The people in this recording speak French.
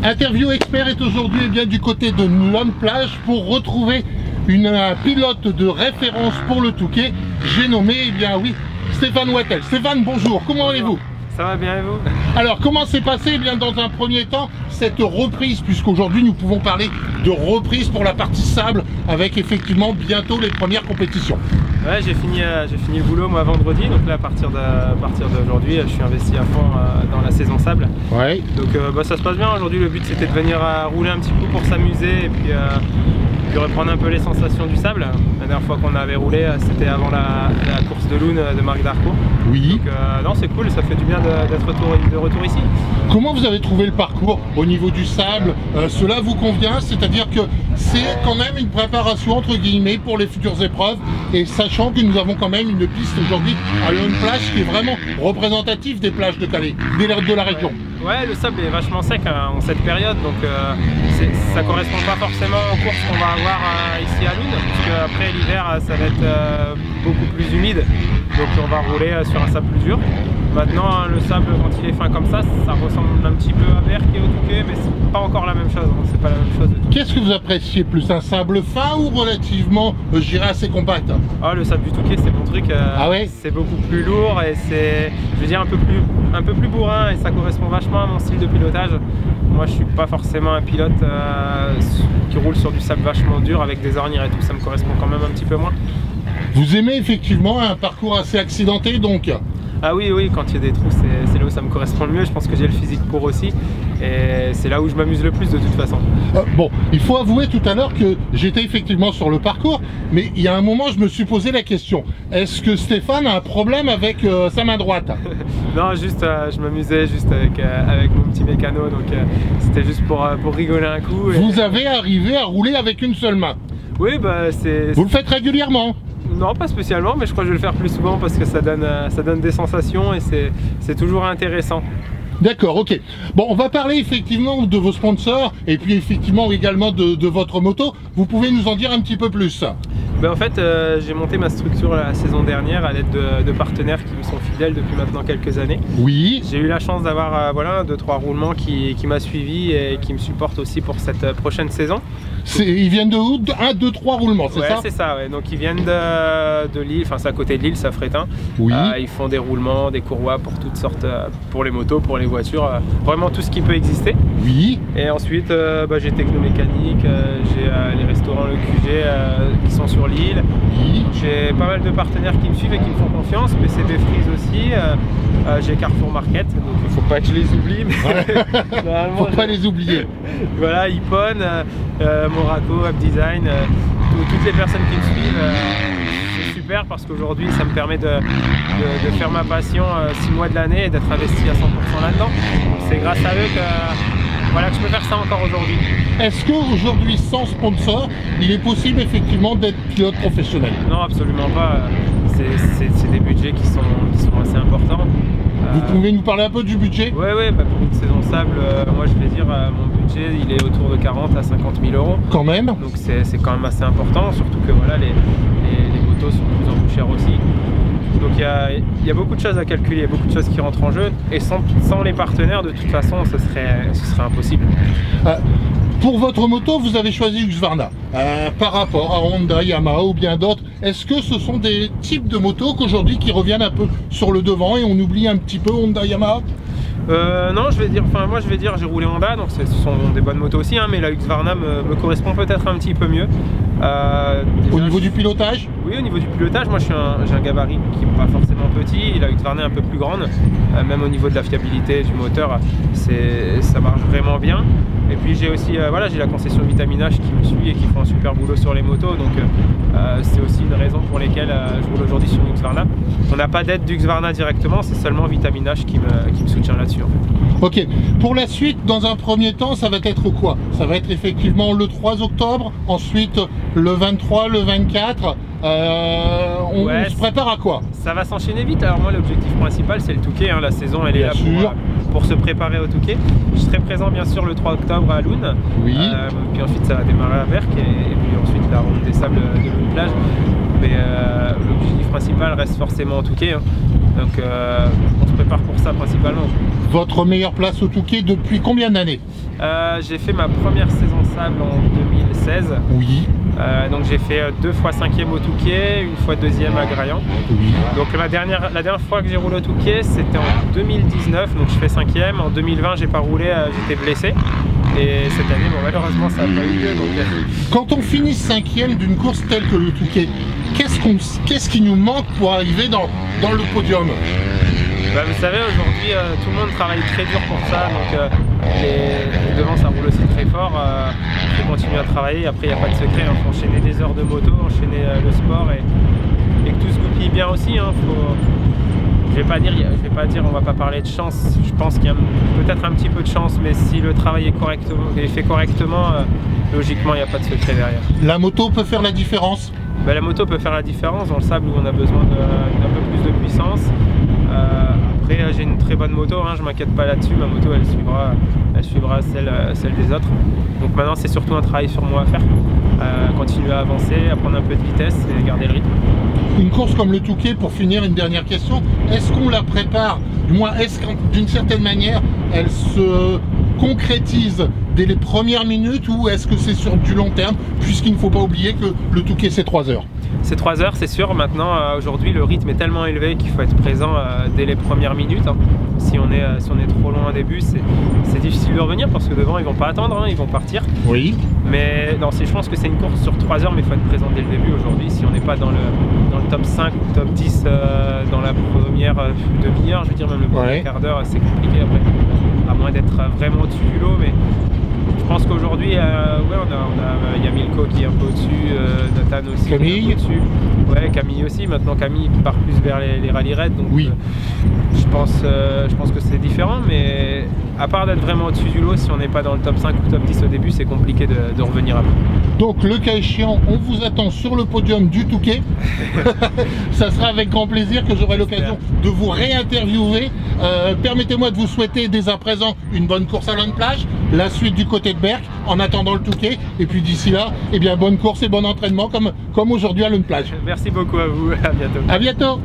Interview Expert est aujourd'hui bien du côté de Lone Plage pour retrouver un pilote de référence pour le Touquet. J'ai nommé, eh bien oui, Stéphane Wattel. Stéphane, bonjour, comment allez-vous? Ça va bien et vous? Alors, comment s'est passé, eh bien, dans un premier temps, cette reprise, puisqu'aujourd'hui nous pouvons parler de reprise pour la partie sable, avec effectivement bientôt les premières compétitions. Ouais, j'ai fini le boulot moi vendredi, donc là à partir d'aujourd'hui, je suis investi à fond dans la saison sable. Ouais. Donc ça se passe bien. Aujourd'hui, le but c'était de venir rouler un petit coup pour s'amuser et puis reprendre un peu les sensations du sable. La dernière fois qu'on avait roulé, c'était avant la course de Loun de Marc Darcourt. Oui. Donc non, c'est cool, ça fait du bien d'être de retour ici. Comment vous avez trouvé le parcours au niveau du sable? Cela vous convient? C'est-à-dire que c'est quand même une préparation entre guillemets pour les futures épreuves, et sachant que nous avons quand même une piste aujourd'hui à Lone Plage qui est vraiment représentative des plages de Calais, de la région. Ouais, le sable est vachement sec en cette période, donc ça correspond pas forcément aux courses qu'on va avoir ici à Loun, parce qu'après l'hiver ça va être beaucoup plus humide, donc on va rouler sur un sable plus dur. Maintenant, le sable, quand il est fin comme ça ressemble un petit peu à Berck et au Touquet, mais c'est pas encore la même chose, hein. C'est pas la même chose. Qu'est-ce que vous appréciez plus, un sable fin ou relativement, je dirais, assez compact? Ah, le sable du Touquet, c'est mon truc. Ah ouais? C'est beaucoup plus lourd et c'est, je veux dire, un peu plus bourrin, et ça correspond vachement à mon style de pilotage. Moi, je suis pas forcément un pilote qui roule sur du sable vachement dur avec des ornières et tout, ça me correspond quand même un petit peu moins. Vous aimez effectivement un parcours assez accidenté donc? Ah oui, quand il y a des trous, c'est là où ça me correspond le mieux. Je pense que j'ai le physique pour aussi. Et c'est là où je m'amuse le plus de toute façon. Bon, il faut avouer tout à l'heure que j'étais effectivement sur le parcours, mais il y a un moment je me suis posé la question. Est-ce que Stéphane a un problème avec sa main droite? Non, juste je m'amusais juste avec mon petit mécano, donc c'était juste pour rigoler un coup. Vous avez arrivé à rouler avec une seule main? Oui, bah c'est... Vous le faites régulièrement? Non, pas spécialement, mais je crois que je vais le faire plus souvent parce que ça donne des sensations et c'est toujours intéressant. D'accord, ok. Bon, on va parler effectivement de vos sponsors et puis effectivement également de votre moto. Vous pouvez nous en dire un petit peu plus? Ben en fait, j'ai monté ma structure la saison dernière à l'aide de partenaires qui me sont fidèles depuis maintenant quelques années. Oui. J'ai eu la chance d'avoir voilà, 2-3 roulements qui m'a suivi et qui me supportent aussi pour cette prochaine saison. Ils viennent de où? 1, 2, 3 roulements, c'est ça? Ouais, c'est ça, ouais. Donc ils viennent de Lille, enfin c'est à côté de Lille, ça Frétin. Oui. Ils font des roulements, des courroies pour toutes sortes, pour les motos, pour les voitures, vraiment tout ce qui peut exister. Oui. Et ensuite, j'ai Technomécanique, j'ai les restaurants Le QG qui sont sur l'île. Oui. J'ai pas mal de partenaires qui me suivent et qui me font confiance, PCB Freeze aussi. J'ai Carrefour Market, donc il faut pas que je les oublie. Mais faut pas les oublier. Voilà, Ippon, Moraco, Updesign, toutes les personnes qui me suivent, c'est super parce qu'aujourd'hui ça me permet de faire ma passion 6 mois de l'année et d'être investi à 100% là-dedans. C'est grâce à eux que je peux faire ça encore aujourd'hui. Est-ce qu'aujourd'hui, sans sponsor, il est possible effectivement d'être pilote professionnel? Non, absolument pas. C'est des budgets qui sont assez importants. Vous pouvez nous parler un peu du budget? Oui, pour une saison sable, moi je vais dire mon budget il est autour de 40 à 50 000 euros. Quand même. Donc c'est quand même assez important, surtout que voilà, les motos sont de plus en plus chères aussi. Donc il y a beaucoup de choses à calculer, il y a beaucoup de choses qui rentrent en jeu, et sans les partenaires de toute façon ce serait impossible. Pour votre moto, vous avez choisi Husqvarna. Par rapport à Honda, Yamaha ou bien d'autres, est-ce que ce sont des types de motos qu'aujourd'hui qui reviennent un peu sur le devant et on oublie un petit peu Honda, Yamaha? Non, moi je vais dire j'ai roulé Honda, donc ce sont des bonnes motos aussi, hein, mais la Husqvarna me correspond peut-être un petit peu mieux. Au niveau du pilotage? Oui, au niveau du pilotage, moi j'ai un gabarit qui n'est pas forcément petit, la Husqvarna est un peu plus grande, même au niveau de la fiabilité du moteur, ça marche vraiment bien. Et puis j'ai aussi j'ai la concession Vitaminage qui me suit et qui font un super boulot sur les motos, donc c'est aussi une raison pour laquelle je roule aujourd'hui sur une Husqvarna. On n'a pas d'aide d'Husqvarna directement, c'est seulement Vitaminage qui me soutient là-dessus en fait. Ok, pour la suite, dans un premier temps, ça va être quoi? Ça va être effectivement le 3 octobre, ensuite le 23, le 24. on se prépare à quoi? Ça va s'enchaîner vite. Alors moi, l'objectif principal, c'est le Touquet, hein. La saison, elle est là pour se préparer au Touquet. Je serai présent bien sûr le 3 octobre à Loun. Oui. Puis ensuite, ça va démarrer à Berck et puis ensuite la ronde des sables de Loun Plage. Mais l'objectif principal reste forcément au Touquet, hein. Donc on se prépare pour ça principalement. Votre meilleure place au Touquet depuis combien d'années? J'ai fait ma première saison sable en 2016. Oui. Donc j'ai fait 2 fois 5e au Touquet, 1 fois 2e à Graillan. Oui. Donc la dernière fois que j'ai roulé au Touquet, c'était en 2019, donc je fais 5e. En 2020, j'ai pas roulé, j'étais blessé. Et cette année, bon, malheureusement, ça n'a pas eu lieu. Donc... Quand on finit 5e d'une course telle que le Touquet, qu'est-ce qui nous manque pour arriver dans le podium? Bah, vous savez, aujourd'hui, tout le monde travaille très dur pour ça, donc devant ça roule aussi très fort. Il faut continuer à travailler. Après, il n'y a pas de secret, il faut enchaîner des heures de moto, enchaîner le sport et que tout se goupille bien aussi. Hein. Je vais pas dire, on va pas parler de chance. Je pense qu'il y a peut-être un petit peu de chance, mais si le travail est fait correctement, logiquement, il n'y a pas de secret derrière. La moto peut faire la différence? Ben, la moto peut faire la différence dans le sable où on a besoin d'un peu plus de puissance. Après, j'ai une très bonne moto, hein, je m'inquiète pas là-dessus. Ma moto, elle suivra celle des autres. Donc maintenant, c'est surtout un travail sur moi à faire. Continuer à avancer, à prendre un peu de vitesse et garder le rythme. Une course comme le Touquet, pour finir, une dernière question, est-ce qu'on la prépare? Du moins, est-ce que d'une certaine manière, elle se concrétise dès les premières minutes ou est-ce que c'est sur du long terme, puisqu'il ne faut pas oublier que le Touquet, c'est 3 heures? C'est 3 heures, c'est sûr. Maintenant, aujourd'hui, le rythme est tellement élevé qu'il faut être présent dès les premières minutes. Hein. Si on est trop loin au début, c'est difficile de revenir parce que devant, ils vont pas attendre, hein, ils vont partir. Oui. Mais non, je pense que c'est une course sur 3 heures, mais il faut être présent dès le début aujourd'hui. Si on n'est pas dans le top 5 ou top 10 dans la première demi-heure, je veux dire même le premier quart d'heure, c'est compliqué après. À moins d'être vraiment au-dessus du lot, mais je pense qu'aujourd'hui, il y a Milko qui est un peu au-dessus, Nathan aussi. Camille. Ouais, Camille aussi. Maintenant, Camille part plus vers les rallye raids, donc oui. je pense que c'est différent, mais à part d'être vraiment au-dessus du lot, si on n'est pas dans le top 5 ou top 10 au début, c'est compliqué de revenir après. Donc, le cas échéant, on vous attend sur le podium du Touquet. Ça sera avec grand plaisir que j'aurai l'occasion de vous réinterviewer. Permettez-moi de vous souhaiter dès à présent une bonne course à Loun Plage, la suite du côté de Berck, en attendant le Touquet. Et puis d'ici là, eh bien, bonne course et bon entraînement comme aujourd'hui à Loun Plage. Merci beaucoup à vous, à bientôt. À bientôt.